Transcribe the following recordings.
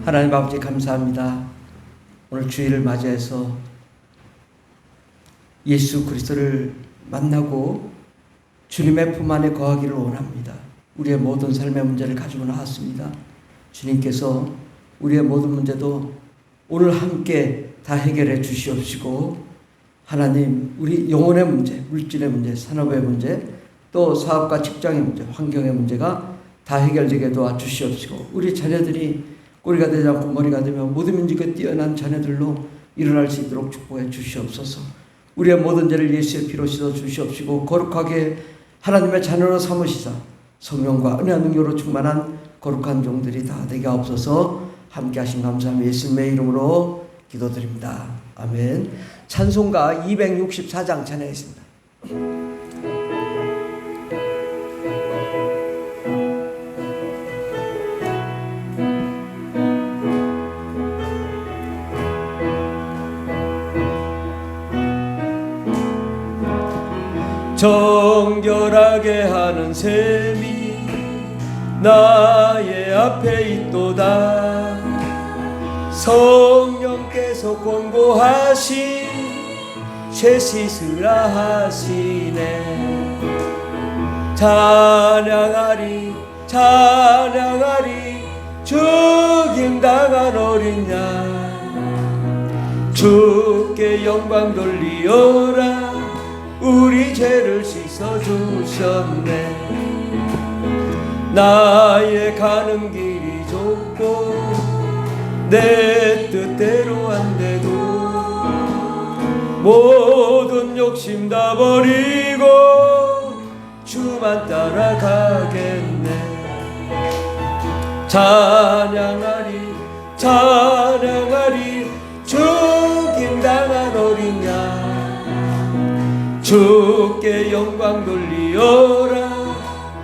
하나님 아버지 감사합니다. 오늘 주일을 맞이해서 예수 그리스도를 만나고 주님의 품 안에 거하기를 원합니다. 우리의 모든 삶의 문제를 가지고 나왔습니다. 주님께서 우리의 모든 문제도 오늘 함께 다 해결해 주시옵시고, 하나님 우리 영혼의 문제, 물질의 문제, 산업의 문제, 또 사업과 직장의 문제, 환경의 문제가 다 해결되게 도와주시옵시고, 우리 자녀들이 꼬리가 되지 않고 머리가 되며 모든 민족에 뛰어난 자녀들로 일어날 수 있도록 축복해 주시옵소서. 우리의 모든 죄를 예수의 피로 씻어 주시옵시고, 거룩하게 하나님의 자녀로 삼으시사 성령과 은혜와 능력으로 충만한 거룩한 종들이 다 되게 하옵소서. 함께 하신 감사하며 예수님의 이름으로 기도드립니다. 아멘. 찬송가 264장 찬양했습니다. 정결하게 하는 셈이 나의 앞에 있도다. 성령께서 권고하신 쇠씻으라 하시네. 찬양하리 찬양하리 죽임당한 어린 양, 주께 영광 돌리어라. 우리 죄를 씻어주셨네. 나의 가는 길이 좁고 내 뜻대로 안 돼도 모든 욕심 다 버리고 주만 따라가겠네. 찬양하리 찬양하리 죽임당한 어린 양, 주께 영광 돌리어라.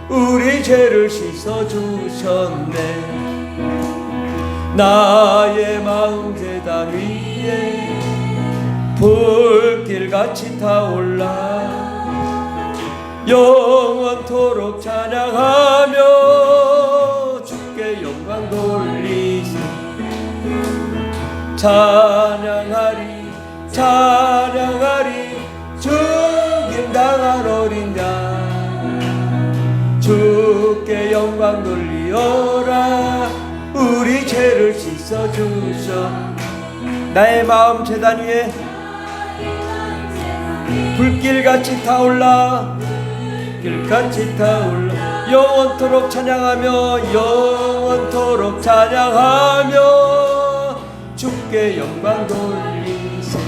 우리 죄를 씻어주셨네. 나의 마음 제단 위에 불길같이 타올라. 영원토록 찬양하며 주께 영광 돌리시. 찬양하리 찬양하리 죽임당한 어린 양, 주께 영광 돌리어라. 우리 죄를 씻어주셔. 나의 마음 제단 위에 불길같이 타올라. 불길같이 타올라. 영원토록 찬양하며 영원토록 찬양하며 주께 영광 돌리세.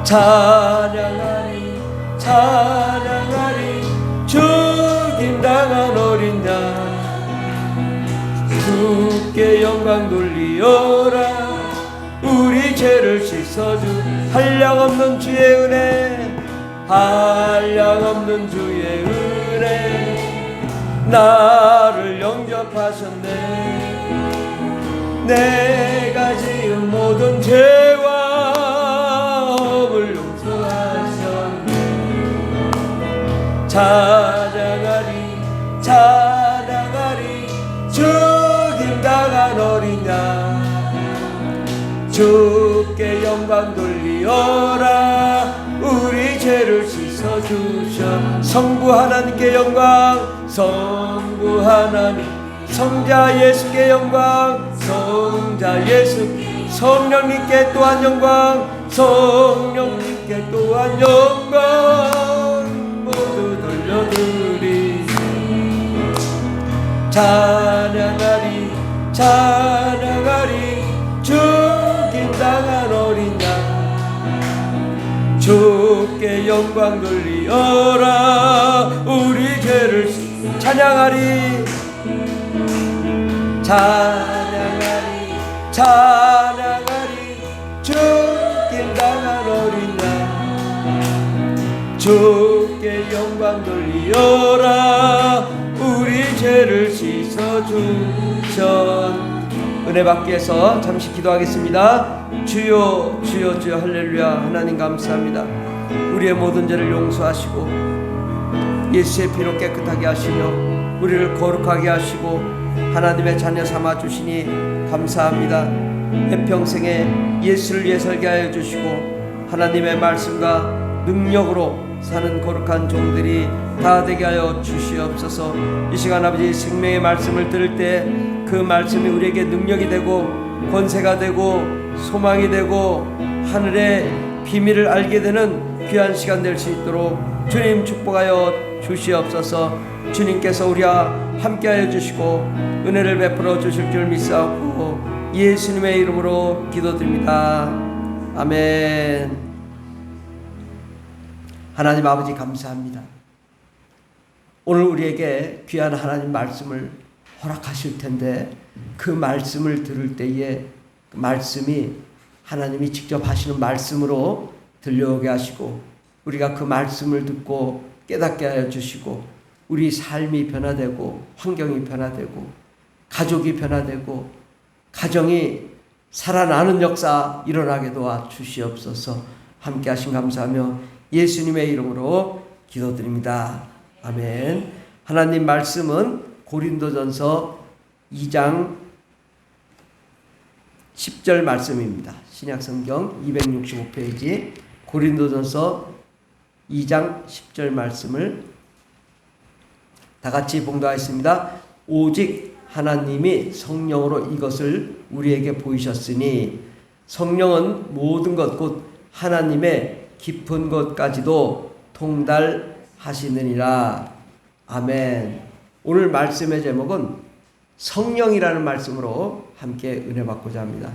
찬양하리 찬양하리 죽임당한 어린 양, 주께 영광 돌리어라. 우리 죄를 씻어주. 한량없는 주의 은혜, 한량없는 주의 은혜, 나를 영접하셨네. 내가 지은 모든 죄와 찬양하리 찬양하리 죽임당한 어린 양, 주께 영광 돌리어라. 우리 죄를 씻어주셔. 성부 하나님께 영광, 성부 하나님, 성자 예수께 영광, 성자 예수, 성령님께 또한 영광, 성령님께 또한 영광 모두 돌려드리. 찬양하리 찬양하리 죽임당한 어린 양, 주께 영광 돌리어라. 우리 죄를 찬양하리 찬양하리 찬양하리 죽임당한 어린 양, 주께 영광 돌리어라. 우리 죄를 씻어주셨. 은혜 받기 위해서 잠시 기도하겠습니다. 주여 주여 주여 할렐루야. 하나님 감사합니다. 우리의 모든 죄를 용서하시고 예수의 피로 깨끗하게 하시며 우리를 거룩하게 하시고 하나님의 자녀 삼아 주시니 감사합니다. 내 평생에 예수를 위해 살게 하여 주시고 하나님의 말씀과 능력으로 사는 거룩한 종들이 다 되게 하여 주시옵소서. 이 시간 아버지 생명의 말씀을 들을 때 그 말씀이 우리에게 능력이 되고 권세가 되고 소망이 되고 하늘의 비밀을 알게 되는 귀한 시간 될 수 있도록 주님 축복하여 주시옵소서. 주님께서 우리와 함께하여 주시고 은혜를 베풀어 주실 줄 믿사옵고 예수님의 이름으로 기도드립니다. 아멘. 하나님 아버지 감사합니다. 오늘 우리에게 귀한 하나님 말씀을 허락하실 텐데 그 말씀을 들을 때에 그 말씀이 하나님이 직접 하시는 말씀으로 들려오게 하시고 우리가 그 말씀을 듣고 깨닫게 하여 주시고 우리 삶이 변화되고 환경이 변화되고 가족이 변화되고 가정이 살아나는 역사 일어나게 도와 주시옵소서. 함께 하신 감사하며 예수님의 이름으로 기도드립니다. 아멘. 하나님 말씀은 고린도전서 2장 10절 말씀입니다. 신약성경 265페이지 고린도전서 2장 10절 말씀을 다 같이 봉독하겠습니다. 오직 하나님이 성령으로 이것을 우리에게 보이셨으니 성령은 모든 것 곧 하나님의 깊은 것까지도 통달하시느니라. 아멘. 오늘 말씀의 제목은 성령이라는 말씀으로 함께 은혜 받고자 합니다.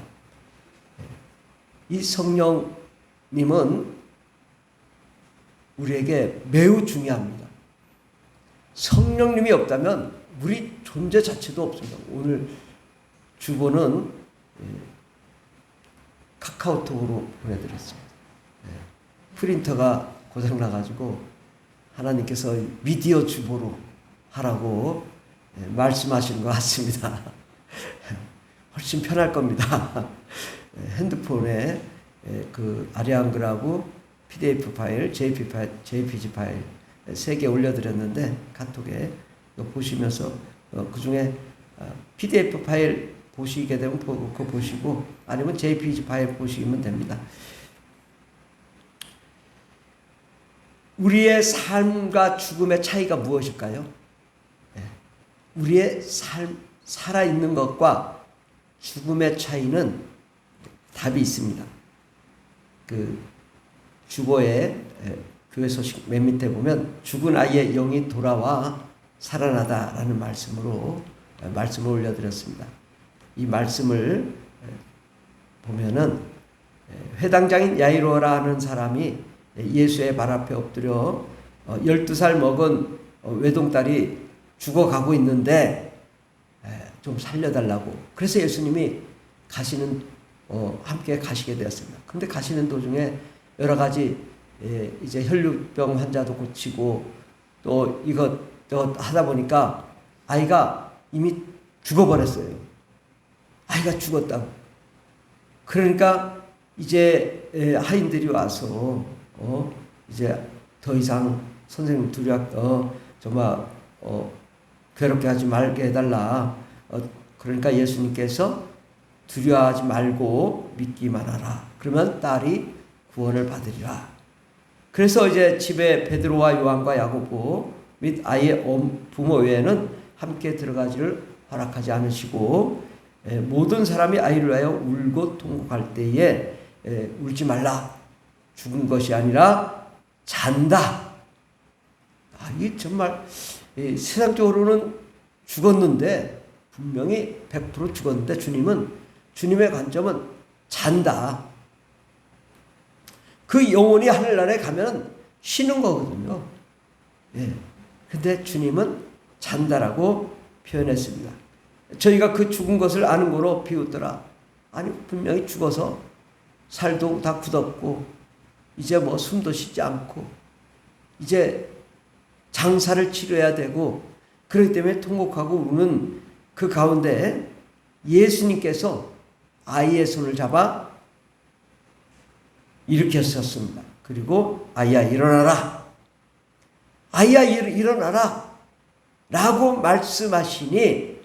이 성령님은 우리에게 매우 중요합니다. 성령님이 없다면 우리 존재 자체도 없습니다. 오늘 주보는 카카오톡으로 보내드렸습니다. 프린터가 고장나가지고 하나님께서 미디어 주보로 하라고 말씀하시는 것 같습니다. 훨씬 편할 겁니다. 핸드폰에 그 아리안글하고 PDF 파일, JPG 파일 3개 올려드렸는데 카톡에 보시면서 그 중에 PDF 파일 보시게 되면 그거 보시고 아니면 JPG 파일 보시면 됩니다. 우리의 삶과 죽음의 차이가 무엇일까요? 우리의 삶, 살아있는 것과 죽음의 차이는 답이 있습니다. 그 주보에 교회 소식 맨 밑에 보면 죽은 아이의 영이 돌아와 살아나다라는 말씀을 올려드렸습니다. 이 말씀을 보면은 회당장인 야이로라는 사람이 예수의 발 앞에 엎드려 12살 먹은 외동딸이 죽어가고 있는데 좀 살려달라고. 그래서 예수님이 함께 가시게 되었습니다. 근데 가시는 도중에 여러 가지 이제 혈류병 환자도 고치고 또 이것저것 하다 보니까 아이가 이미 죽어버렸어요. 아이가 죽었다고. 그러니까 이제 하인들이 와서 이제 더 이상 선생님 정말 괴롭게 하지 말게 해달라. 그러니까 예수님께서 두려워하지 말고 믿기만 하라. 그러면 딸이 구원을 받으리라. 그래서 이제 집에 베드로와 요한과 야고보 및 아이의 부모 외에는 함께 들어가지를 허락하지 않으시고 모든 사람이 아이를 위하여 울고 통곡할 때에 울지 말라. 죽은 것이 아니라 잔다. 이 정말 세상적으로는 죽었는데 분명히 100% 죽었는데 주님의 관점은 잔다. 그 영혼이 하늘나라에 가면 쉬는 거거든요. 근데 주님은 잔다라고 표현했습니다. 저희가 그 죽은 것을 아는 거로 비웃더라. 아니 분명히 죽어서 살도 다 굳었고 이제 뭐 숨도 쉬지 않고 이제 장사를 치러야 되고 그렇기 때문에 통곡하고 우는 그 가운데 예수님께서 아이의 손을 잡아 일으켰었습니다. 그리고 아이야 일어나라. 아이야 일어나라 라고 말씀하시니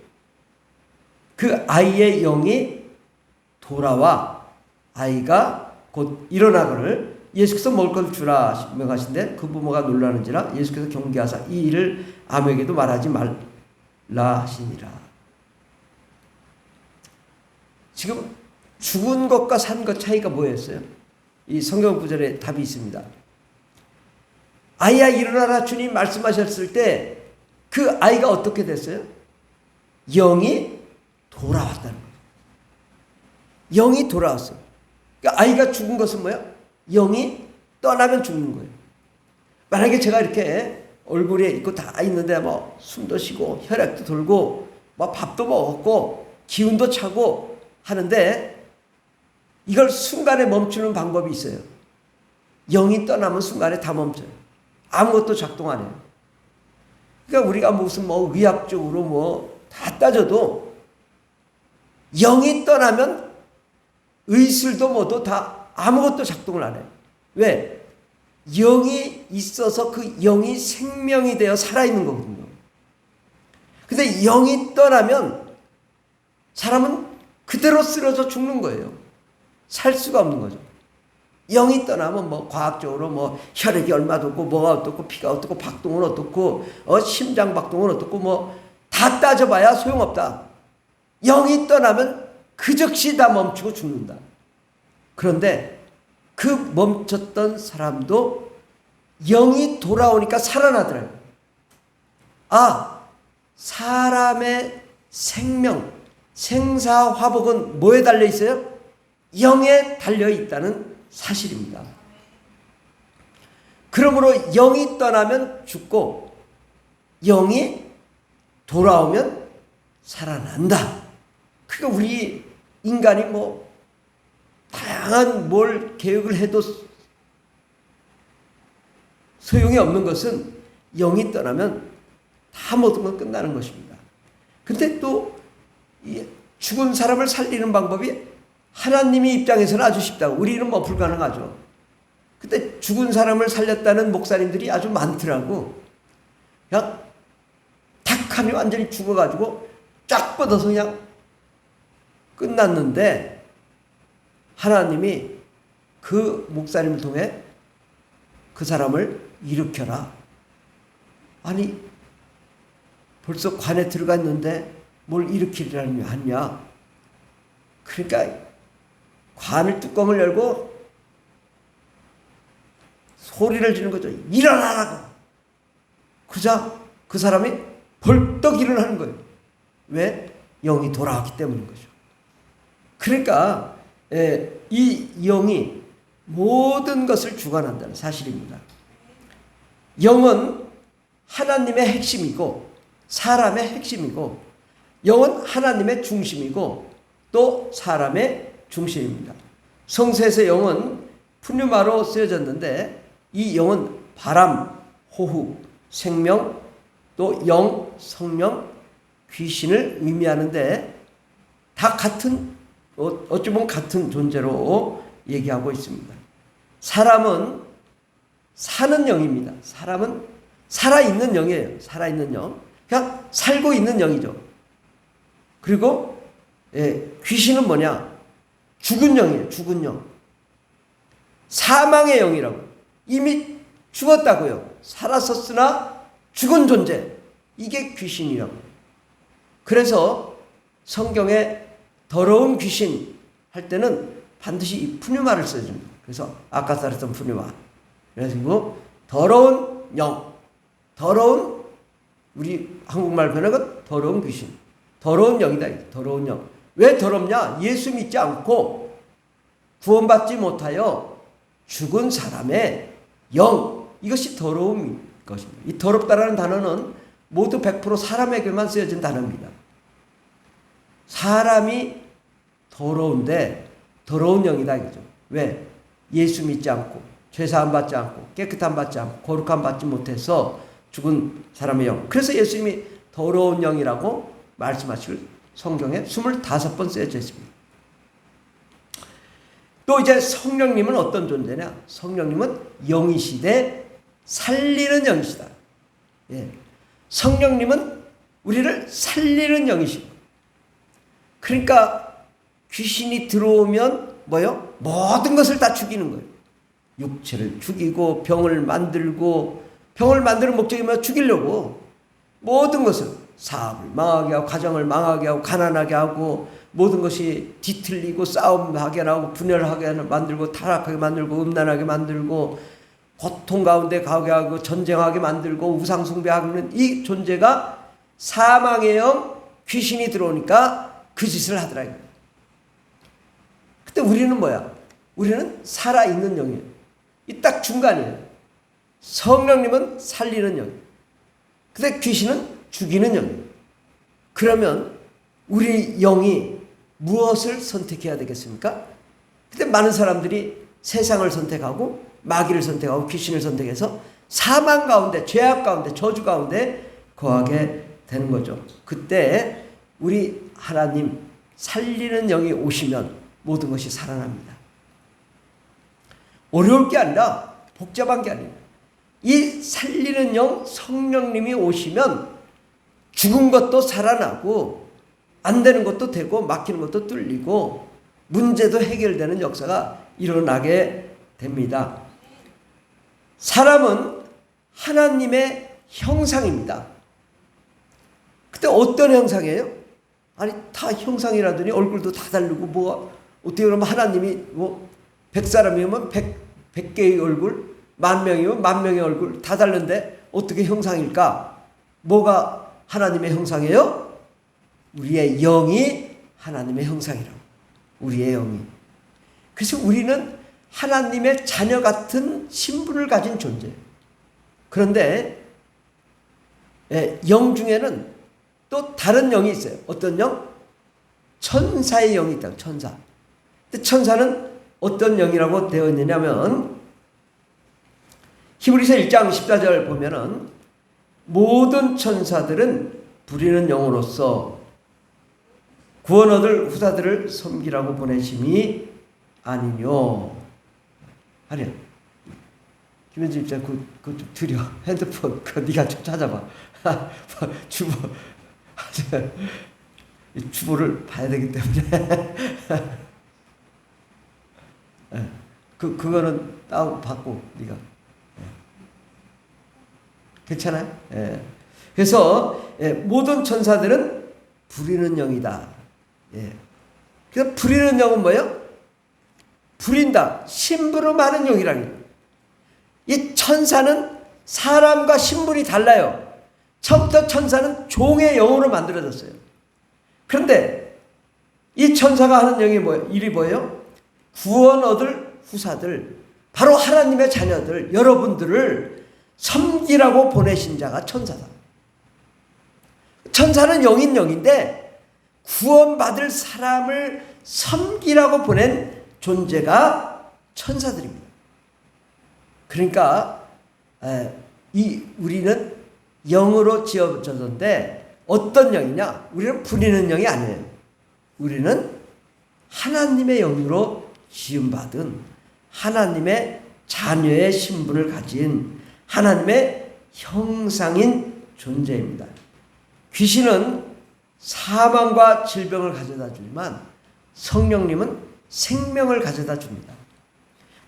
그 아이의 영이 돌아와 아이가 곧 일어나거늘 예수께서 먹을 것을 주라 명하신데 그 부모가 놀라는지라 예수께서 경계하사 이 일을 아무에게도 말하지 말라 하시니라. 지금 죽은 것과 산 것 차이가 뭐였어요? 이 성경 구절에 답이 있습니다. 아이야 일어나라 주님 말씀하셨을 때 그 아이가 어떻게 됐어요? 영이 돌아왔다는 거예요. 영이 돌아왔어요. 그러니까 아이가 죽은 것은 뭐야? 영이 떠나면 죽는 거예요. 만약에 제가 이렇게 얼굴에 있고 다 있는데 뭐 숨도 쉬고 혈액도 돌고 뭐 밥도 먹었고 기운도 차고 하는데 이걸 순간에 멈추는 방법이 있어요. 영이 떠나면 순간에 다 멈춰요. 아무것도 작동 안 해요. 그러니까 우리가 무슨 뭐 의학적으로 뭐 다 따져도 영이 떠나면 의술도 뭐도 다 아무것도 작동을 안 해요. 왜? 영이 있어서 그 영이 생명이 되어 살아있는 거거든요. 근데 영이 떠나면 사람은 그대로 쓰러져 죽는 거예요. 살 수가 없는 거죠. 영이 떠나면 뭐 과학적으로 뭐 혈액이 얼마도 없고 뭐가 어떻고 피가 어떻고 박동은 어떻고 심장 박동은 어떻고 뭐 다 따져봐야 소용없다. 영이 떠나면 그 즉시 다 멈추고 죽는다. 그런데 그 멈췄던 사람도 영이 돌아오니까 살아나더라고요. 아, 사람의 생명, 생사화복은 뭐에 달려 있어요? 영에 달려 있다는 사실입니다. 그러므로 영이 떠나면 죽고 영이 돌아오면 살아난다. 그러니까 우리 인간이 뭐 다양한 뭘 계획을 해도 소용이 없는 것은 영이 떠나면 다 모든 건 끝나는 것입니다. 근데 또 죽은 사람을 살리는 방법이 하나님의 입장에서는 아주 쉽다고. 우리는 뭐 불가능하죠. 근데 죽은 사람을 살렸다는 목사님들이 아주 많더라고. 그냥 탁하니 완전히 죽어가지고 쫙 뻗어서 그냥 끝났는데 하나님이 그 목사님을 통해 그 사람을 일으켜라. 아니 벌써 관에 들어갔는데 뭘 일으키려니 하냐. 그러니까 관을 뚜껑을 열고 소리를 지르는 거죠. 일어나라고. 그자 그 사람이 벌떡 일어나는 거예요. 왜? 영이 돌아왔기 때문인 거죠. 그러니까 이 영이 모든 것을 주관한다는 사실입니다. 영은 하나님의 핵심이고 사람의 핵심이고 영은 하나님의 중심이고 또 사람의 중심입니다. 성서에서 영은 푸뉴마로 쓰여졌는데 이 영은 바람, 호흡, 생명, 또 영, 성령, 귀신을 의미하는데 다 같은 어찌 보면 같은 존재로 얘기하고 있습니다. 사람은 사는 영입니다. 사람은 살아있는 영이에요. 살아있는 영. 그냥 살고 있는 영이죠. 그리고 귀신은 뭐냐? 죽은 영이에요. 죽은 영. 사망의 영이라고. 이미 죽었다고요. 살았었으나 죽은 존재. 이게 귀신이라고. 그래서 성경에 더러운 귀신 할 때는 반드시 이 푸뉴마를 써줍니다. 그래서 아까 말했던 푸뉴마. 그래서 더러운 영. 더러운 우리 한국말 번역은 더러운 귀신. 더러운 영이다. 더러운 영. 왜 더럽냐? 예수 믿지 않고 구원받지 못하여 죽은 사람의 영. 이것이 더러운 것입니다. 이 더럽다라는 단어는 모두 100% 사람에게만 쓰여진 단어입니다. 사람이 더러운데 더러운 영이다 이거죠. 왜? 예수 믿지 않고 죄사함 받지 않고 깨끗함 받지 않고 거룩함 받지 못해서 죽은 사람의 영. 그래서 예수님이 더러운 영이라고 말씀하시길 성경에 25번 쓰여져 있습니다. 또 이제 성령님은 어떤 존재냐? 성령님은 영이시되 살리는 영이시다. 예. 성령님은 우리를 살리는 영이시고, 그러니까 귀신이 들어오면 뭐요? 모든 것을 다 죽이는 거예요. 육체를 죽이고 병을 만들고, 병을 만드는 목적이 뭐야? 죽이려고. 모든 것을, 사업을 망하게 하고, 가정을 망하게 하고, 가난하게 하고, 모든 것이 뒤틀리고 싸움하게 하고, 분열하게 만들고, 타락하게 만들고, 음란하게 만들고, 고통 가운데 가게 하고, 전쟁하게 만들고, 우상숭배하는 이 존재가 사망의 영, 귀신이 들어오니까 그 짓을 하더라. 근데 우리는 뭐야? 우리는 살아있는 영이에요. 이 딱 중간이에요. 성령님은 살리는 영, 근데 귀신은 죽이는 영이에요. 그러면 우리 영이 무엇을 선택해야 되겠습니까? 근데 많은 사람들이 세상을 선택하고 마귀를 선택하고 귀신을 선택해서 사망 가운데, 죄악 가운데, 저주 가운데 거하게 되는 거죠. 그때 우리 하나님 살리는 영이 오시면 모든 것이 살아납니다. 어려울 게 아니라, 복잡한 게 아니에요. 이 살리는 영, 성령님이 오시면 죽은 것도 살아나고, 안 되는 것도 되고, 막히는 것도 뚫리고, 문제도 해결되는 역사가 일어나게 됩니다. 사람은 하나님의 형상입니다. 근데 어떤 형상이에요? 아니, 다 형상이라더니 얼굴도 다 다르고, 뭐 어떻게 그러면 하나님이 뭐 100사람이면 100개의 얼굴, 10,000명이면 10,000명의 얼굴 다 다른데 어떻게 형상일까? 뭐가 하나님의 형상이에요? 우리의 영이 하나님의 형상이라고. 우리의 영이. 그래서 우리는 하나님의 자녀 같은 신분을 가진 존재예요. 그런데 영 중에는 또 다른 영이 있어요. 어떤 영? 천사의 영이 있다. 천사. 근데 천사는 어떤 영이라고 되어 있느냐면, 히브리서 1장 14절 보면은 모든 천사들은 부리는 영으로서 구원 얻을 후사들을 섬기라고 보내심이 아니뇨. 아니요. 김현주 입장 그거 좀 드려. 핸드폰 그거 네가 좀 찾아봐. 주보. 주보를 봐야 되기 때문에. 그거는 다운 받고 네가. 괜찮아요? 예. 그래서 모든 천사들은 부리는 영이다. 예. 그래서 부리는 영은 뭐예요? 부린다. 심부름하는 영이라는. 이 천사는 사람과 신분이 달라요. 처음부터 천사는 종의 영으로 만들어졌어요. 그런데 이 천사가 하는 영이 일이 뭐예요? 구원 얻을 후사들, 바로 하나님의 자녀들, 여러분들을 섬기라고 보내신 자가 천사다. 천사는 영인 영인데 구원받을 사람을 섬기라고 보낸 존재가 천사들입니다. 그러니까 우리는 영으로 지어졌는데 어떤 영이냐? 우리는 부리는 영이 아니에요. 우리는 하나님의 영으로 지음받은 하나님의 자녀의 신분을 가진 하나님의 형상인 존재입니다. 귀신은 사망과 질병을 가져다 주지만 성령님은 생명을 가져다 줍니다.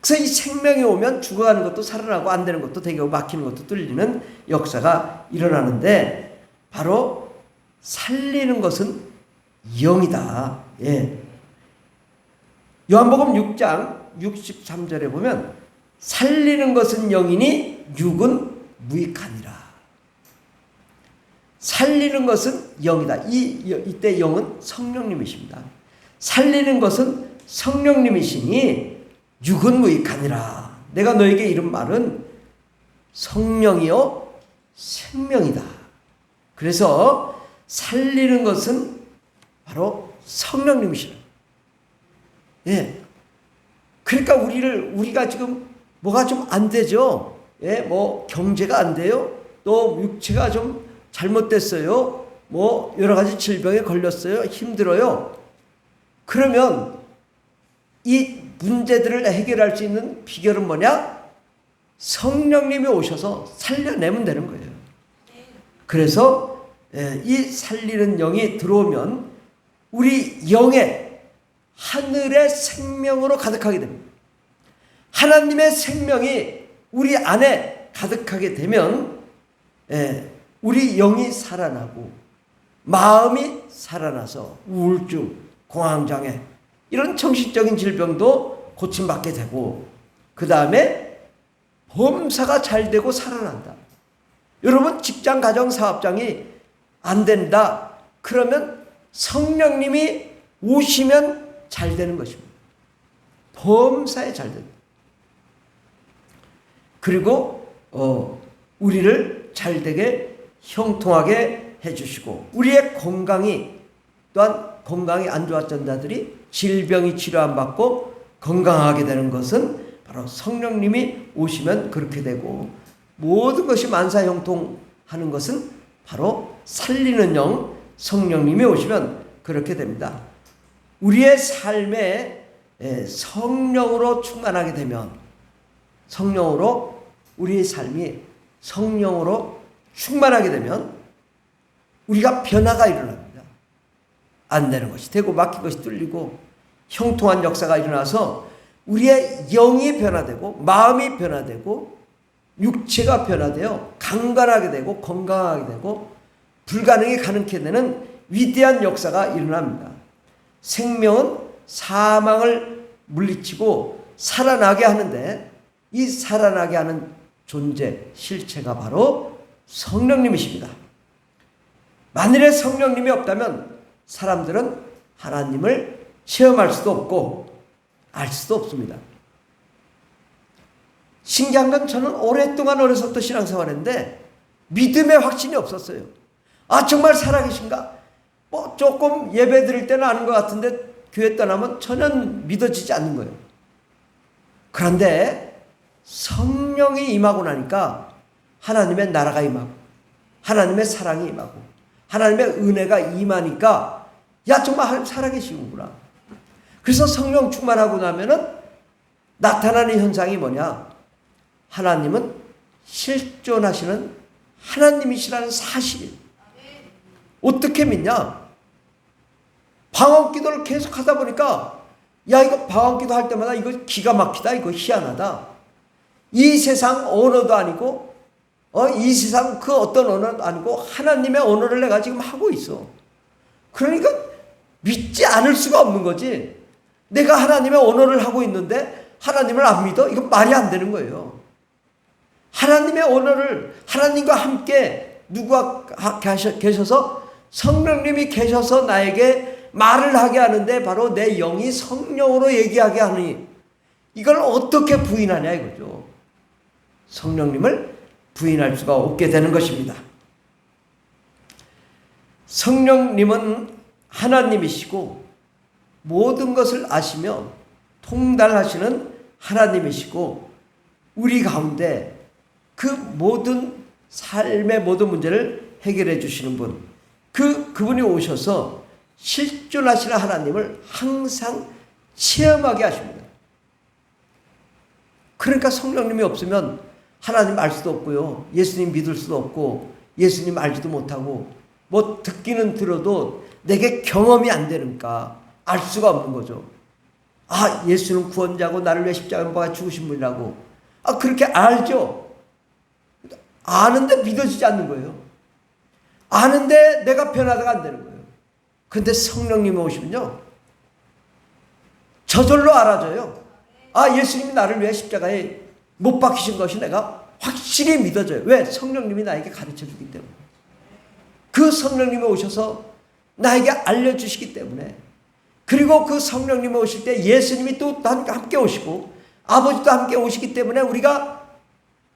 그래서 이 생명이 오면 죽어가는 것도 살아나고, 안 되는 것도 되게 막히는 것도 뚫리는 역사가 일어나는데, 바로 살리는 것은 영이다. 예. 요한복음 6장 63절에 보면 살리는 것은 영이니 육은 무익하니라. 살리는 것은 영이다. 이때 영은 성령님이십니다. 살리는 것은 성령님이시니 육은 무익하니라. 내가 너에게 이른 말은 성령이요 생명이다. 그래서 살리는 것은 바로 성령님이시라. 예. 그러니까 우리가 지금 뭐가 좀 안 되죠. 예, 뭐 경제가 안 돼요. 또 육체가 좀 잘못됐어요. 뭐 여러 가지 질병에 걸렸어요. 힘들어요. 그러면 이 문제들을 해결할 수 있는 비결은 뭐냐? 성령님이 오셔서 살려내면 되는 거예요. 그래서 이 살리는 영이 들어오면 우리 영에 하늘의 생명으로 가득하게 됩니다. 하나님의 생명이 우리 안에 가득하게 되면 우리 영이 살아나고 마음이 살아나서 우울증, 공황장애 이런 정신적인 질병도 고침받게 되고 그 다음에 범사가 잘 되고 살아난다. 여러분 직장, 가정, 사업장이 안 된다. 그러면 성령님이 오시면 잘 되는 것입니다. 범사에 잘 된다. 그리고 우리를 잘 되게 형통하게 해주시고 우리의 건강이 또한 건강이 안 좋았던 자들이 질병이 치료 안 받고 건강하게 되는 것은 바로 성령님이 오시면 그렇게 되고 모든 것이 만사형통하는 것은 바로 살리는 영 성령님이 오시면 그렇게 됩니다. 우리의 삶에 성령으로 충만하게 되면 성령으로 우리의 삶이 성령으로 충만하게 되면 우리가 변화가 일어납니다. 안 되는 것이 되고 막힌 것이 뚫리고 형통한 역사가 일어나서 우리의 영이 변화되고 마음이 변화되고 육체가 변화되어 강건하게 되고 건강하게 되고 불가능이 가능케 되는 위대한 역사가 일어납니다. 생명은 사망을 물리치고 살아나게 하는데 이 살아나게 하는 존재, 실체가 바로 성령님이십니다. 만일에 성령님이 없다면 사람들은 하나님을 체험할 수도 없고 알 수도 없습니다. 신기한 건 저는 오랫동안 어려서부터 신앙생활했는데 믿음의 확신이 없었어요. 아 정말 살아계신가? 뭐 조금 예배 드릴 때는 아는 것 같은데 교회 떠나면 전혀 믿어지지 않는 거예요. 그런데 성령이 임하고 나니까 하나님의 나라가 임하고 하나님의 사랑이 임하고 하나님의 은혜가 임하니까 야 정말 하나님 살아계시는구나. 그래서 성령 충만하고 나면은 나타나는 현상이 뭐냐? 하나님은 실존하시는 하나님이시라는 사실. 어떻게 믿냐? 방언기도를 계속 하다 보니까 야 이거 방언기도 할 때마다 이거 기가 막히다. 이거 희한하다. 이 세상 언어도 아니고 이 세상 그 어떤 언어도 아니고 하나님의 언어를 내가 지금 하고 있어. 그러니까 믿지 않을 수가 없는 거지. 내가 하나님의 언어를 하고 있는데 하나님을 안 믿어? 이건 말이 안 되는 거예요. 하나님의 언어를 하나님과 함께 누가 계셔서 성령님이 계셔서 나에게 말을 하게 하는데 바로 내 영이 성령으로 얘기하게 하니 이걸 어떻게 부인하냐 이거죠. 성령님을 부인할 수가 없게 되는 것입니다. 성령님은 하나님이시고 모든 것을 아시며 통달하시는 하나님이시고 우리 가운데 그 모든 삶의 모든 문제를 해결해 주시는 분, 그분이 오셔서 실존하시는 하나님을 항상 체험하게 하십니다. 그러니까 성령님이 없으면 하나님 알 수도 없고요. 예수님 믿을 수도 없고 예수님 알지도 못하고 뭐 듣기는 들어도 내게 경험이 안 되니까 알 수가 없는 거죠. 아 예수는 구원자고 나를 위해 십자가에 못 박아 죽으신 분이라고 그렇게 알죠. 아는데 믿어지지 않는 거예요. 아는데 내가 변화가 안 되는 거예요. 그런데 성령님이 오시면요 저절로 알아져요. 아 예수님이 나를 위해 십자가에 못 박히신 것이 내가 확실히 믿어져요. 왜? 성령님이 나에게 가르쳐주기 때문에. 그 성령님이 오셔서 나에게 알려주시기 때문에. 그리고 그 성령님이 오실 때 예수님이 또 함께 오시고 아버지도 함께 오시기 때문에 우리가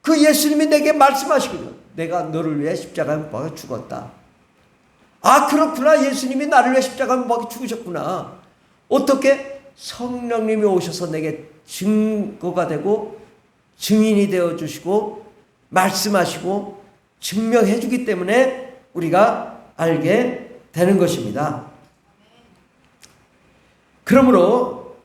그 예수님이 내게 말씀하시거든요. 내가 너를 위해 십자가에 못 박아 죽었다. 아 그렇구나. 예수님이 나를 위해 십자가에 못 박아 죽으셨구나. 어떻게? 성령님이 오셔서 내게 증거가 되고 증인이 되어주시고 말씀하시고 증명해 주기 때문에 우리가 알게 되는 것입니다. 그러므로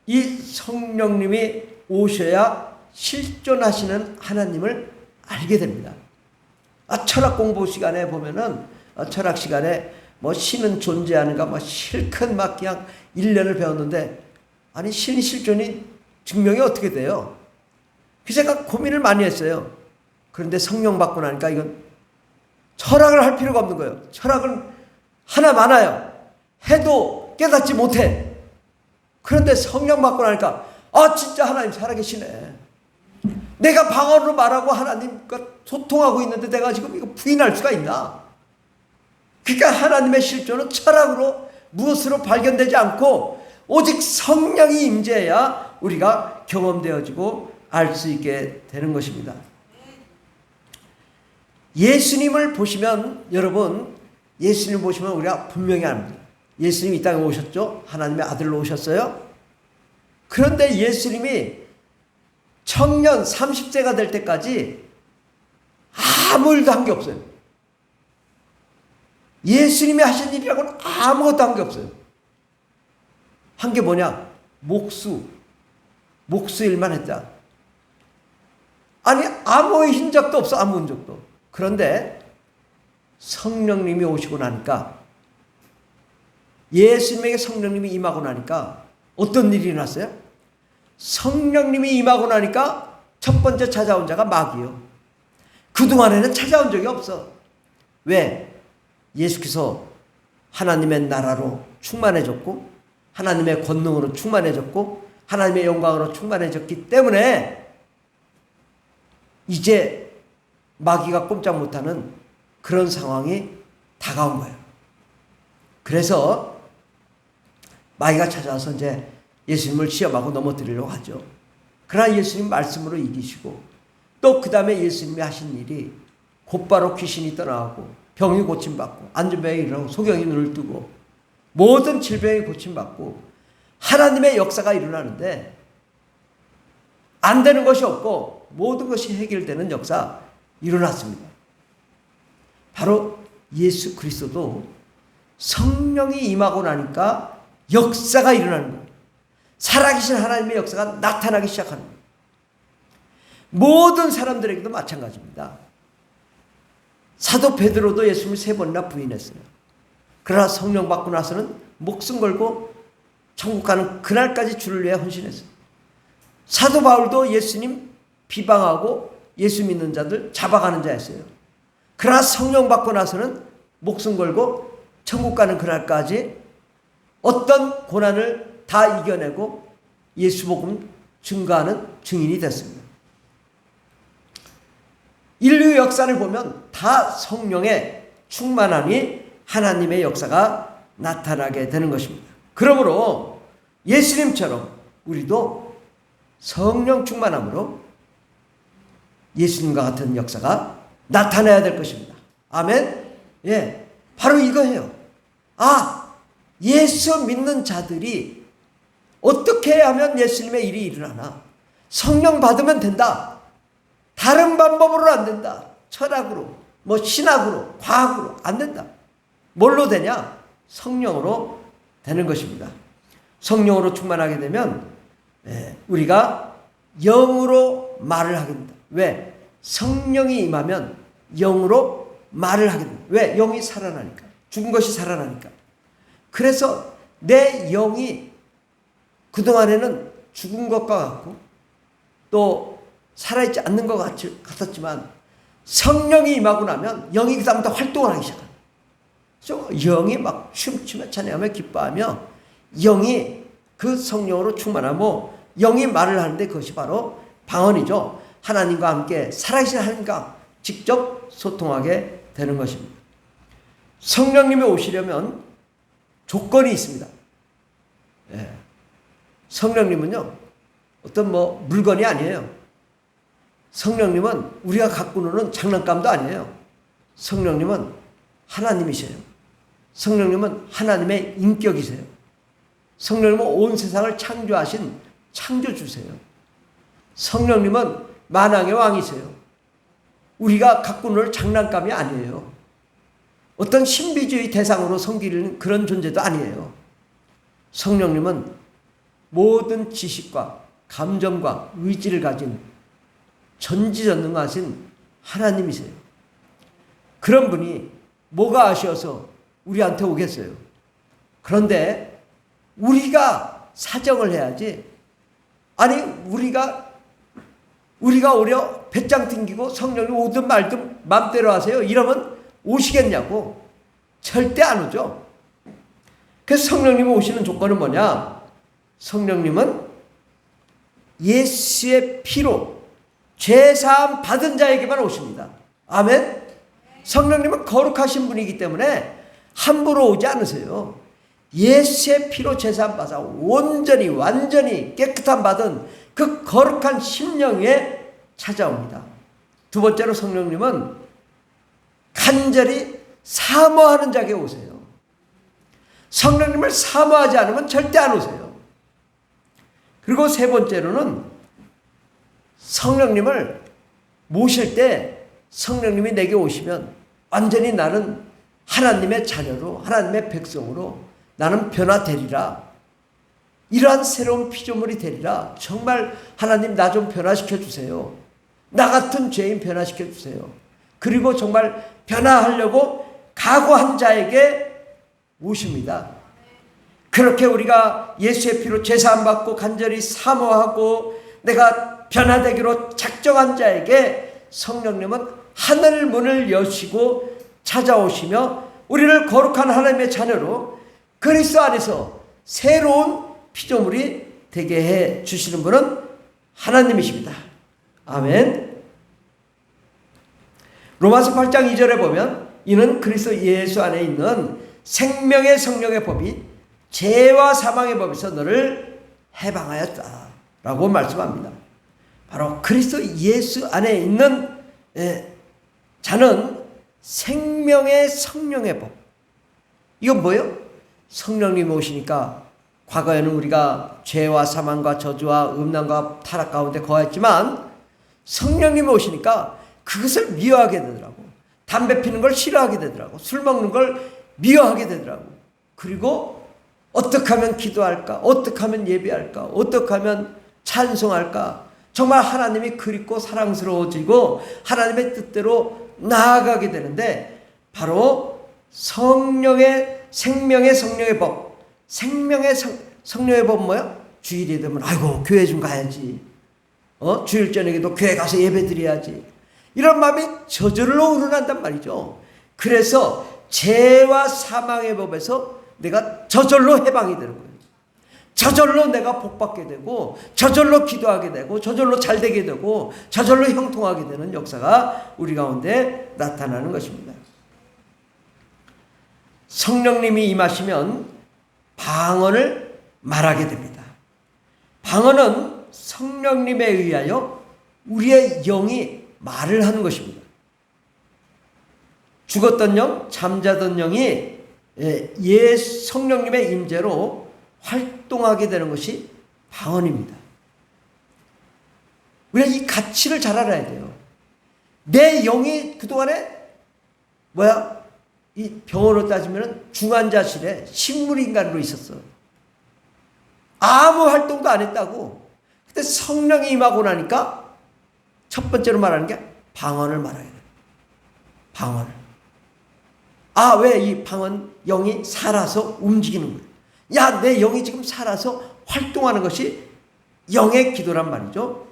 이 성령님이 오셔야 실존하시는 하나님을 알게 됩니다. 철학 공부 시간에 보면은 철학 시간에 뭐 신은 존재하는가 뭐 실컷 막 그냥 1년을 배웠는데 아니 신 실존이 증명이 어떻게 돼요? 그 제가 고민을 많이 했어요. 그런데 성령 받고 나니까 이건 철학을 할 필요가 없는 거예요. 철학은 하나 많아요. 해도 깨닫지 못해. 그런데 성령 받고 나니까 진짜 하나님 살아계시네. 내가 방언으로 말하고 하나님과 소통하고 있는데 내가 지금 이거 부인할 수가 있나? 그러니까 하나님의 실존은 철학으로 무엇으로 발견되지 않고 오직 성령이 임재해야 우리가 경험되어지고 알 수 있게 되는 것입니다. 예수님을 보시면 여러분 예수님을 보시면 우리가 분명히 압니다. 예수님이 이 땅에 오셨죠. 하나님의 아들로 오셨어요. 그런데 예수님이 청년 30세가 될 때까지 아무 일도 한 게 없어요. 예수님이 하신 일이라고는 아무것도 한 게 없어요. 한 게 뭐냐? 목수 일만 했다. 아니 아무 흔적도 없어. 아무 흔적도. 그런데 성령님이 오시고 나니까 예수님에게 성령님이 임하고 나니까 어떤 일이 일어났어요? 성령님이 임하고 나니까 첫 번째 찾아온 자가 마귀요. 그동안에는 찾아온 적이 없어. 왜? 예수께서 하나님의 나라로 충만해졌고 하나님의 권능으로 충만해졌고 하나님의 영광으로 충만해졌기 때문에 이제 마귀가 꼼짝 못하는 그런 상황이 다가온 거예요. 그래서 마귀가 찾아와서 이제 예수님을 시험하고 넘어뜨리려고 하죠. 그러나 예수님 말씀으로 이기시고 또 그 다음에 예수님이 하신 일이 곧바로 귀신이 떠나고 병이 고침받고 안전병이 일어나고 소경이 눈을 뜨고 모든 질병이 고침받고 하나님의 역사가 일어나는데 안 되는 것이 없고 모든 것이 해결되는 역사 일어났습니다. 바로 예수 그리스도도 성령이 임하고 나니까 역사가 일어나는 거예요. 살아계신 하나님의 역사가 나타나기 시작하는 거예요. 모든 사람들에게도 마찬가지입니다. 사도 베드로도 예수님을 3번이나 부인했어요. 그러나 성령 받고 나서는 목숨 걸고 천국 가는 그날까지 주를 위해 헌신했어요. 사도 바울도 예수님 비방하고 예수 믿는 자들 잡아가는 자였어요. 그러나 성령 받고 나서는 목숨 걸고 천국 가는 그날까지 어떤 고난을 다 이겨내고 예수 복음 증거하는 증인이 됐습니다. 인류 역사를 보면 다 성령의 충만함이 하나님의 역사가 나타나게 되는 것입니다. 그러므로 예수님처럼 우리도 성령 충만함으로 예수님과 같은 역사가 나타나야 될 것입니다. 아멘? 예. 바로 이거예요. 예수 믿는 자들이 어떻게 하면 예수님의 일이 일어나나? 성령 받으면 된다. 다른 방법으로 안 된다. 철학으로, 신학으로, 과학으로 안 된다. 뭘로 되냐? 성령으로 되는 것입니다. 성령으로 충만하게 되면 우리가 영으로 말을 하게 된다. 왜? 성령이 임하면 영으로 말을 하게 된다. 왜? 영이 살아나니까. 죽은 것이 살아나니까. 그래서 내 영이 그동안에는 죽은 것과 같고 또 살아있지 않는 것 같았지만 성령이 임하고 나면 영이 그 다음부터 활동을 하기 시작합니다. 영이 막 춤추며 찬양하며 기뻐하며 영이 그 성령으로 충만하고 영이 말을 하는데 그것이 바로 방언이죠. 하나님과 함께 살아계신 하나님과 직접 소통하게 되는 것입니다. 성령님이 오시려면 조건이 있습니다. 성령님은요 어떤 물건이 아니에요. 성령님은 우리가 갖고 노는 장난감도 아니에요. 성령님은 하나님이세요. 성령님은 하나님의 인격이세요. 성령님은 온 세상을 창조하신 창조주세요. 성령님은 만왕의 왕이세요. 우리가 갖고 놀 장난감이 아니에요. 어떤 신비주의 대상으로 섬기는 그런 존재도 아니에요. 성령님은 모든 지식과 감정과 의지를 가진 전지전능하신 하나님이세요. 그런 분이 뭐가 아쉬워서 우리한테 오겠어요. 그런데 우리가 사정을 해야지. 아니 우리가 오려 배짱 튕기고 성령님 오든 말든 맘대로 하세요 이러면 오시겠냐고. 절대 안 오죠. 그래서 성령님 오시는 조건은 뭐냐? 성령님은 예수의 피로 죄사함 받은 자에게만 오십니다. 아멘. 성령님은 거룩하신 분이기 때문에 함부로 오지 않으세요. 예수의 피로 죄사함 받아 온전히 완전히 깨끗함 받은 그 거룩한 심령에 찾아옵니다. 두 번째로 성령님은 간절히 사모하는 자에게 오세요. 성령님을 사모하지 않으면 절대 안 오세요. 그리고 세 번째로는 성령님을 모실 때 성령님이 내게 오시면 완전히 나는 하나님의 자녀로 하나님의 백성으로 나는 변화되리라. 이러한 새로운 피조물이 되리라. 정말 하나님 나 좀 변화시켜 주세요. 나 같은 죄인 변화시켜 주세요. 그리고 정말 변화하려고 각오한 자에게 오십니다. 그렇게 우리가 예수의 피로 제사함 받고 간절히 사모하고 내가 변화되기로 작정한 자에게 성령님은 하늘 문을 여시고 찾아오시며 우리를 거룩한 하나님의 자녀로 그리스도 안에서 새로운 피조물이 되게 해 주시는 분은 하나님이십니다. 아멘. 로마서 8장 2절에 보면 이는 그리스도 예수 안에 있는 생명의 성령의 법이 죄와 사망의 법에서 너를 해방하였다 라고 말씀합니다. 바로 그리스도 예수 안에 있는 자는 생명의 성령의 법. 이건 뭐예요? 성령님이 오시니까 과거에는 우리가 죄와 사망과 저주와 음란과 타락 가운데 거했지만 성령님이 오시니까 그것을 미워하게 되더라고. 담배 피는 걸 싫어하게 되더라고. 술 먹는 걸 미워하게 되더라고. 그리고 어떻게 하면 기도할까? 어떻게 하면 예배할까? 어떻게 하면 찬송할까? 정말 하나님이 그립고 사랑스러워지고 하나님의 뜻대로 나아가게 되는데 바로 성령의 생명의 성령의 법. 생명의 성령의 법 뭐야? 주일이 되면 아이고 교회 좀 가야지. 주일 저녁에도 교회 가서 예배 드려야지. 이런 마음이 저절로 우러난단 말이죠. 그래서 죄와 사망의 법에서 내가 저절로 해방이 되는 거예요. 저절로 내가 복받게 되고 저절로 기도하게 되고 저절로 잘되게 되고 저절로 형통하게 되는 역사가 우리 가운데 나타나는 것입니다. 성령님이 임하시면 방언을 말하게 됩니다. 방언은 성령님에 의하여 우리의 영이 말을 하는 것입니다. 죽었던 영, 잠자던 영이 성령님의 임재로 활동하게 되는 것이 방언입니다. 우리가 이 가치를 잘 알아야 돼요. 내 영이 그동안에 이 병원으로 따지면 중환자실에 식물인간으로 있었어. 아무 활동도 안 했다고. 근데 성령이 임하고 나니까 첫 번째로 말하는 게 방언을 말하게 돼. 방언을. 왜 이 방언 영이 살아서 움직이는 거예요. 야, 내 영이 지금 살아서 활동하는 것이 영의 기도란 말이죠.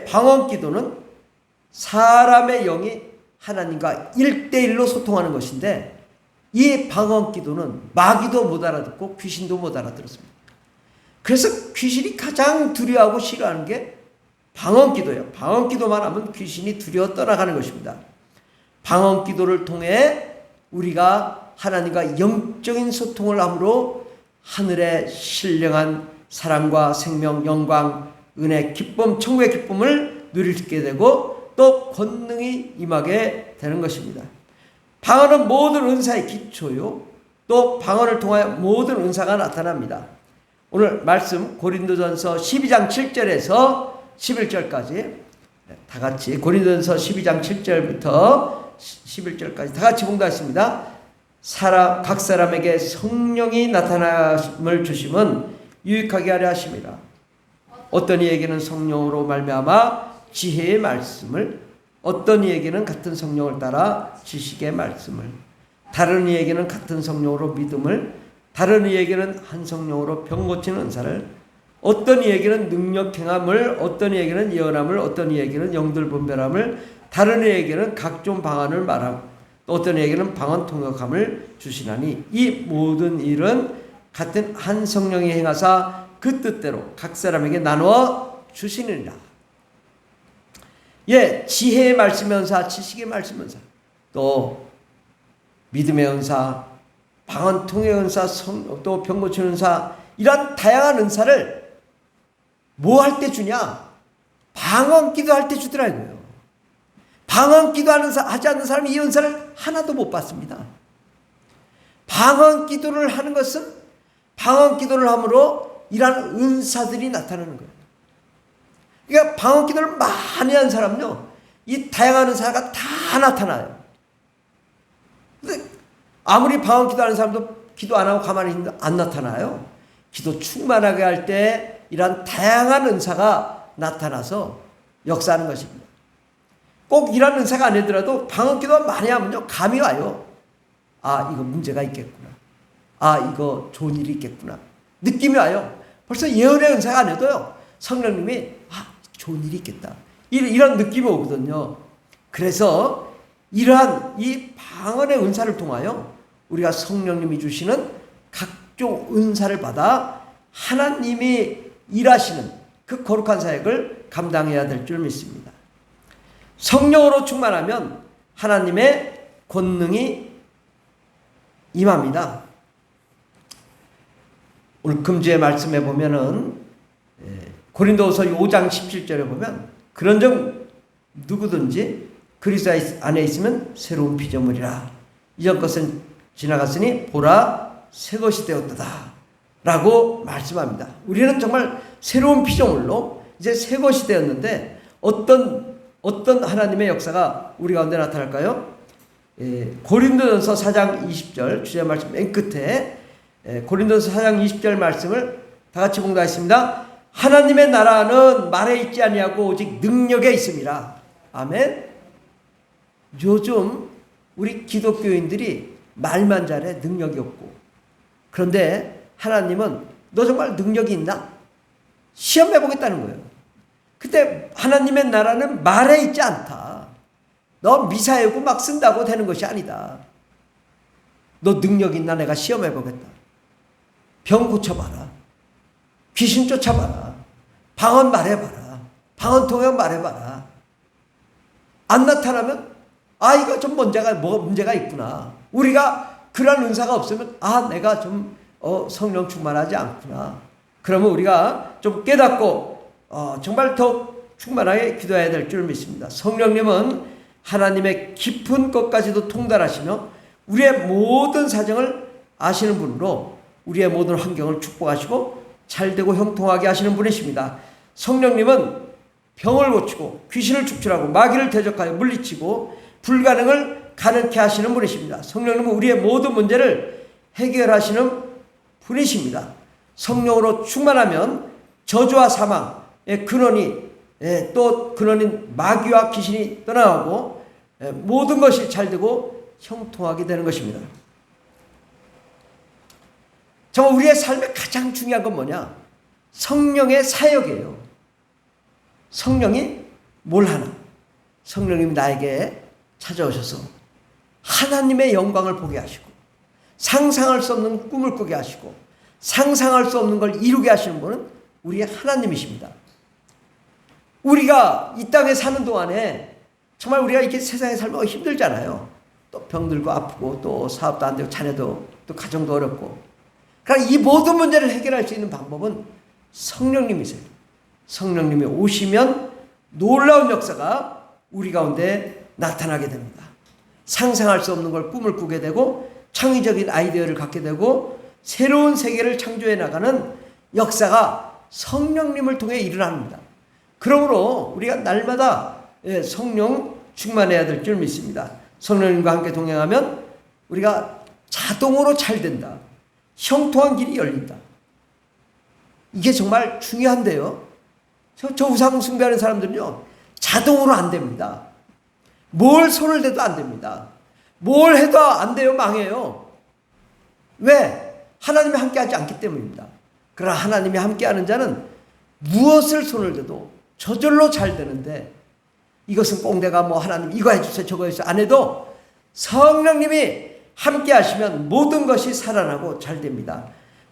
방언 기도는 사람의 영이 하나님과 1대1로 소통하는 것인데 이 방언 기도는 마귀도 못 알아듣고 귀신도 못 알아들었습니다. 그래서 귀신이 가장 두려워하고 싫어하는 게 방언 기도예요. 방언 기도만 하면 귀신이 두려워 떠나가는 것입니다. 방언 기도를 통해 우리가 하나님과 영적인 소통을 함으로 하늘의 신령한 사랑과 생명, 영광, 은혜, 기쁨, 천국의 기쁨을 누리게 되고 또 권능이 임하게 되는 것입니다. 방언은 모든 은사의 기초요. 또 방언을 통하여 모든 은사가 나타납니다. 오늘 말씀 고린도전서 12장 7절에서 11절까지 다 같이 고린도전서 12장 7절부터 11절까지 다 같이 봉독하겠습니다. 각 사람에게 성령이 나타남을 주심은 유익하게 하려 하심이라. 어떤 이에게는 성령으로 말미암아 지혜의 말씀을, 어떤 이에게는 같은 성령을 따라 지식의 말씀을, 다른 이에게는 같은 성령으로 믿음을, 다른 이에게는 한 성령으로 병 고치는 은사를, 어떤 이에게는 능력 행함을, 어떤 이에게는 예언함을, 어떤 이에게는 영들 분별함을, 다른 이에게는 각종 방언을 말함, 또 어떤 이에게는 방언 통역함을 주시나니 이 모든 일은 같은 한 성령이 행하사 그 뜻대로 각 사람에게 나누어 주시느니라. 예, 지혜의 말씀 은사, 지식의 말씀 은사, 또 믿음의 은사, 방언 통의 은사, 또 병 고치는 은사, 이런 다양한 은사를 뭐 할 때 주냐? 방언 기도할 때 주더라고요. 방언 기도하는 하지 않는 사람이 이 은사를 하나도 못 받습니다. 방언 기도를 하는 것은 방언 기도를 함으로 이러한 은사들이 나타나는 거예요. 그러니까 방언 기도를 많이 한 사람은요, 이 다양한 은사가 다 나타나요. 근데 아무리 방언 기도하는 사람도 기도 안 하고 가만히 있는데 안 나타나요. 기도 충만하게 할 때 이러한 다양한 은사가 나타나서 역사하는 것입니다. 꼭 이런 은사가 아니더라도 방언 기도 많이 하면요, 감이 와요. 아, 이거 문제가 있겠구나. 아, 이거 좋은 일이 있겠구나. 느낌이 와요. 벌써 예언의 은사가 아니어도요, 성령님이 좋은 일이 있겠다, 이런 느낌이 오거든요. 그래서 이러한 이 방언의 은사를 통하여 우리가 성령님이 주시는 각종 은사를 받아 하나님이 일하시는 그 거룩한 사역을 감당해야 될 줄 믿습니다. 성령으로 충만하면 하나님의 권능이 임합니다. 오늘 금주의 말씀에 보면은 고린도후서 5장 17절에 보면 그런즉 누구든지 그리스도 안에 있으면 새로운 피조물이라, 이전 것은 지나갔으니 보라 새 것이 되었도다 라고 말씀합니다. 우리는 정말 새로운 피조물로 이제 새 것이 되었는데 어떤 하나님의 역사가 우리 가운데 나타날까요? 고린도전서 4장 20절 주제 말씀 맨 끝에 고린도전서 4장 20절 말씀을 다 같이 봉독하겠습니다. 하나님의 나라는 말에 있지 아니하고 오직 능력에 있습니다. 아멘. 요즘 우리 기독교인들이 말만 잘해, 능력이 없고. 그런데 하나님은 너 정말 능력이 있나? 시험해보겠다는 거예요. 근데 하나님의 나라는 말에 있지 않다. 너 미사 외우고 막 쓴다고 되는 것이 아니다. 너 능력 있나? 내가 시험해보겠다. 병 고쳐봐라. 귀신 쫓아봐라. 방언 말해봐라. 방언 통역 말해봐라. 안 나타나면 이거 좀 문제가 있구나. 우리가 그런 은사가 없으면 내가 좀 성령 충만하지 않구나. 그러면 우리가 좀 깨닫고 정말 더 충만하게 기도해야 될 줄 믿습니다. 성령님은 하나님의 깊은 것까지도 통달하시며 우리의 모든 사정을 아시는 분으로 우리의 모든 환경을 축복하시고 잘되고 형통하게 하시는 분이십니다. 성령님은 병을 고치고 귀신을 축출하고 마귀를 대적하여 물리치고 불가능을 가능케 하시는 분이십니다. 성령님은 우리의 모든 문제를 해결하시는 분이십니다. 성령으로 충만하면 저주와 사망의 근원이 또 근원인 마귀와 귀신이 떠나가고 모든 것이 잘되고 형통하게 되는 것입니다. 정말 우리의 삶에 가장 중요한 건 뭐냐? 성령의 사역이에요. 성령이 뭘 하나? 성령님이 나에게 찾아오셔서 하나님의 영광을 보게 하시고 상상할 수 없는 꿈을 꾸게 하시고 상상할 수 없는 걸 이루게 하시는 분은 우리의 하나님이십니다. 우리가 이 땅에 사는 동안에 정말 우리가 이렇게 세상에 살면 힘들잖아요. 또 병들고 아프고 또 사업도 안 되고 자녀도 또 가정도 어렵고. 그러니까 이 모든 문제를 해결할 수 있는 방법은 성령님이세요. 성령님이 오시면 놀라운 역사가 우리 가운데 나타나게 됩니다. 상상할 수 없는 걸 꿈을 꾸게 되고 창의적인 아이디어를 갖게 되고 새로운 세계를 창조해 나가는 역사가 성령님을 통해 일어납니다. 그러므로 우리가 날마다 성령 충만해야 될 줄 믿습니다. 성령님과 함께 동행하면 우리가 자동으로 잘 된다. 형통한 길이 열린다. 이게 정말 중요한데요. 저 우상 숭배하는 사람들은요, 자동으로 안 됩니다. 뭘 손을 대도 안 됩니다. 뭘 해도 안 돼요. 망해요. 왜? 하나님이 함께하지 않기 때문입니다. 그러나 하나님이 함께하는 자는 무엇을 손을 대도 저절로 잘 되는데, 이것은 꼭 내가 뭐 하나님 이거 해주세요 저거 해주세요 안 해도 성령님이 함께 하시면 모든 것이 살아나고 잘 됩니다.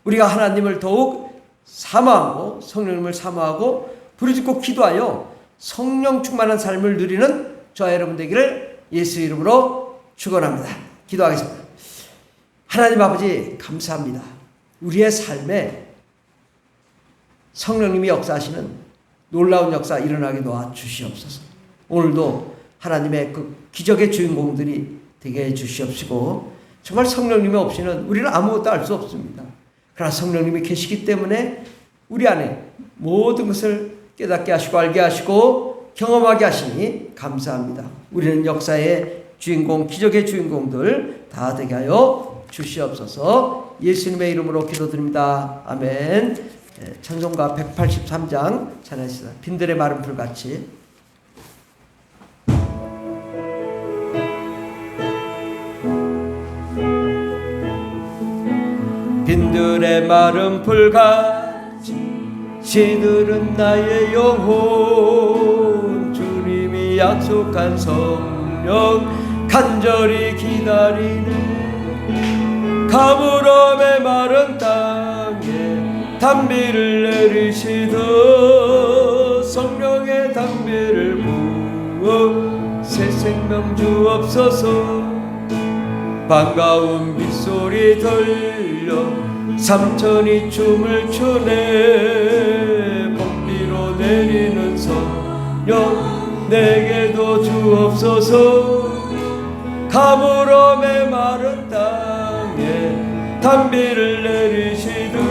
우리가 하나님을 더욱 사모하고 성령님을 사모하고 부르짖고 기도하여 성령 충만한 삶을 누리는 저와 여러분 되기를 예수 이름으로 축원합니다. 기도하겠습니다. 하나님 아버지 감사합니다. 우리의 삶에 성령님이 역사하시는 놀라운 역사 일어나게 도와주시옵소서. 오늘도 하나님의 그 기적의 주인공들이 되게 해주시옵시고, 정말 성령님이 없이는 우리는 아무것도 알 수 없습니다. 그러나 성령님이 계시기 때문에 우리 안에 모든 것을 깨닫게 하시고 알게 하시고 경험하게 하시니 감사합니다. 우리는 역사의 주인공, 기적의 주인공들 다 되게 하여 주시옵소서. 예수님의 이름으로 기도드립니다. 아멘. 찬송가 183장 찬양하시다. 빈들의 마른 풀같이. 빈들의 마른 풀같이 시들은 나의 영혼, 주님이 약속한 성령 간절히 기다리는 가물음의 마른 땅에 단비를 내리시듯 성령의 단비를 부어 새 생명 주옵소서. 반가운 빗소리 들려 삼천이 춤을 추네. 봄비로 내리는 성령 내게도 주옵소서. 가물음의 마른 땅에 단비를 내리시듯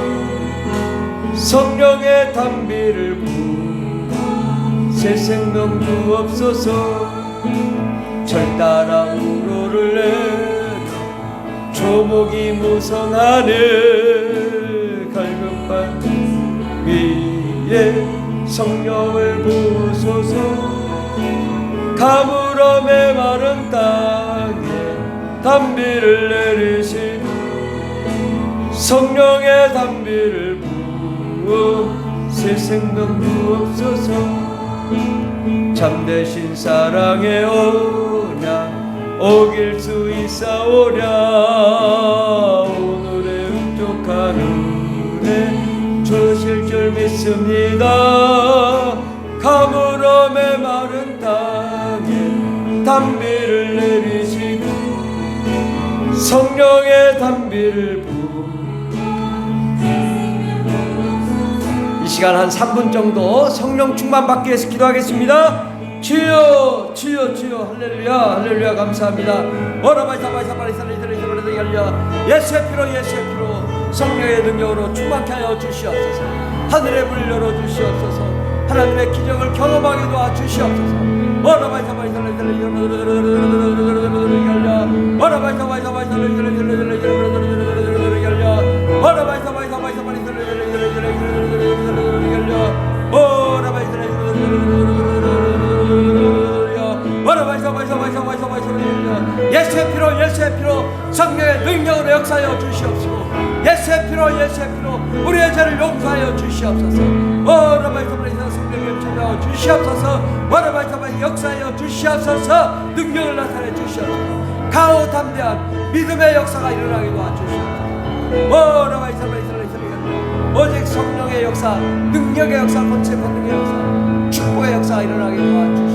성령의 단비를 부어 새 생명 주옵소서. 절 따라 우로를 내려 조목이 무성하네. 갈급한 위에 성령을 부으소서. 가물음의 마른 땅에 단비를 내리시고 성령의 단비를 부어 새 생명 주옵소서. 참되신 사랑의 언약 어길 수 있사오랴. 오늘의 흡족한 은혜 주실 줄 믿습니다. 가물음의 마른 땅에 단비를 내리시고 성령의 단비를 부어. 이 시간 한 3분 정도 성령 충만 받기 위해서 기도하겠습니다. 주여 주여 주여 할렐루야 할렐루야 감사합니다. 예수의 피로 예수의 피로 성령의 능력으로 충만케 하여 주시옵소서. 하늘의 문을 열어주시옵소서. 하나님의 기적을 경험하게 도와주시옵소서. 예수의 피로 예수의 피로 성령의 능력으로 역사하여 주시옵시고, 예수의 피로 예수의 피로 우리의 죄를 용서하여 주시옵소서. 성령님 찾아와 주시옵소서. 역사하여 주시옵소서. 능력을 나타내 주시옵소서. 강호 담대한 믿음의 역사가 일어나게 도와주시옵소서. 오직 성령의 역사, 능력의 역사, 권세 권능의 역사, 축복의 역사가 일어나게 도와주시옵소서.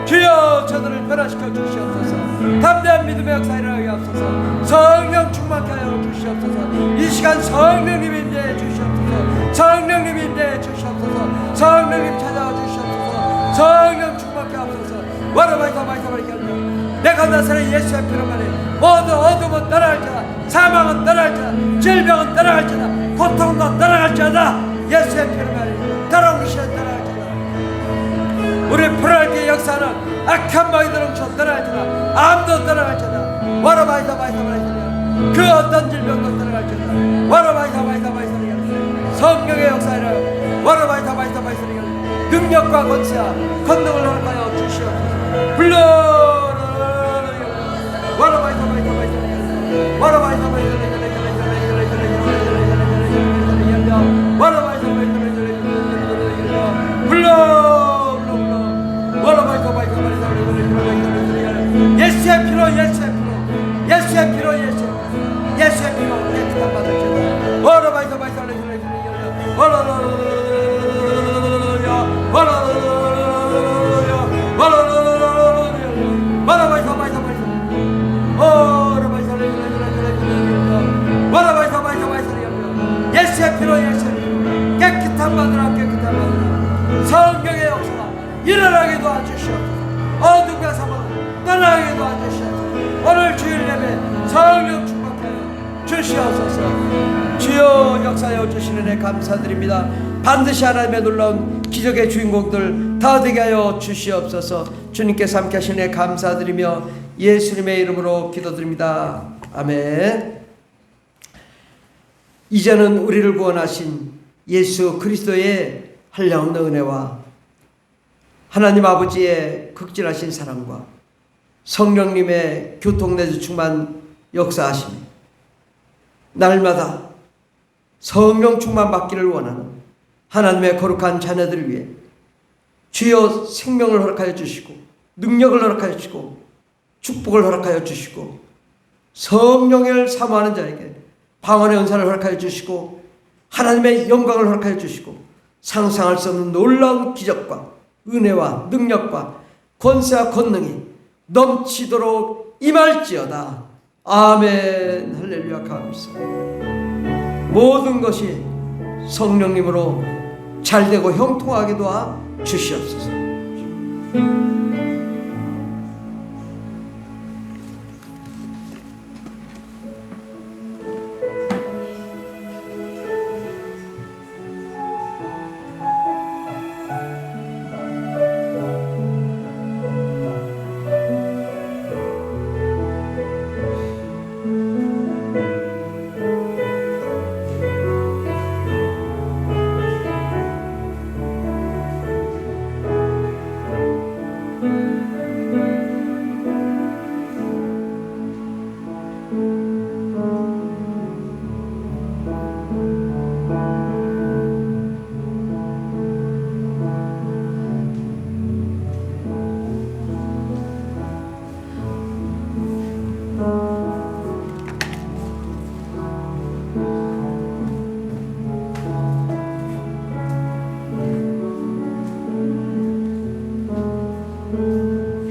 주여 저들을 변화시켜 주시옵소서. 담대한 믿음의 역사 일어나게 하옵소서. 성령 충만케 하여 주시옵소서. 이 시간 성령님이 임재해 주시옵소서. 성령님이 임재해 주시옵소서. 성령님 찾아와 주시옵소서. 성령 충만케 하옵소서. 내가 나서는 예수의 피로만에 모든 어둠은 떠나갈지어다. 사망은 떠나갈지어다. 질병은 떠나갈지어다. 고통도 떠나갈지어다. 예수의 피로만에 더러우시는 떠나갈지어다. 우리 프라이드의 역사는 악한 마귀들 훔쳐 떠나갈지어다. 암도 떠나갈지어다. 와라바이사바이사바이사리야. 그 어떤 질병도 떠나갈지어다. 와라바이사바이사바이사리야. 성령의 역사이라. 와라바이사바이사바이사리야. 능력과 권세와 권능을 허락하여 주시옵소서. 불러라. 와라바이사바이사바이사리야. 와라바이사바이사리야. 예수의 피로 예수의 피로 예수의 피로 예수의 피로 깨끗한 받을지어다. 예수의 피로 깨끗한 받으라. 깨끗한 받으라. 성령의 역사가 일어나게 도와주시옵소서. 어둠과 사망을 떠나게 도와주시옵소서. 오늘 주일 예배 성령 충만하여 주시옵소서. 주여 역사하여 주시는 애 감사드립니다. 반드시 하나님의 놀라운 기적의 주인공들 다 되게 하여 주시옵소서. 주님께서 함께 하시는 애 감사드리며 예수님의 이름으로 기도드립니다. 아멘. 이제는 우리를 구원하신 예수 그리스도의 한량없는 은혜와 하나님 아버지의 극진하신 사랑과 성령님의 교통내주 충만 역사하심이 날마다 성령 충만 받기를 원하는 하나님의 거룩한 자녀들을 위해 주여 생명을 허락하여 주시고 능력을 허락하여 주시고 축복을 허락하여 주시고 성령을 사모하는 자에게 방언의 은사를 허락하여 주시고 하나님의 영광을 허락하여 주시고 상상할 수 없는 놀라운 기적과 은혜와 능력과 권세와 권능이 넘치도록 임할지어다. 아멘. 할렐루야. 감사합니다. 모든 것이 성령님으로 잘되고 형통하게 도와 주시옵소서.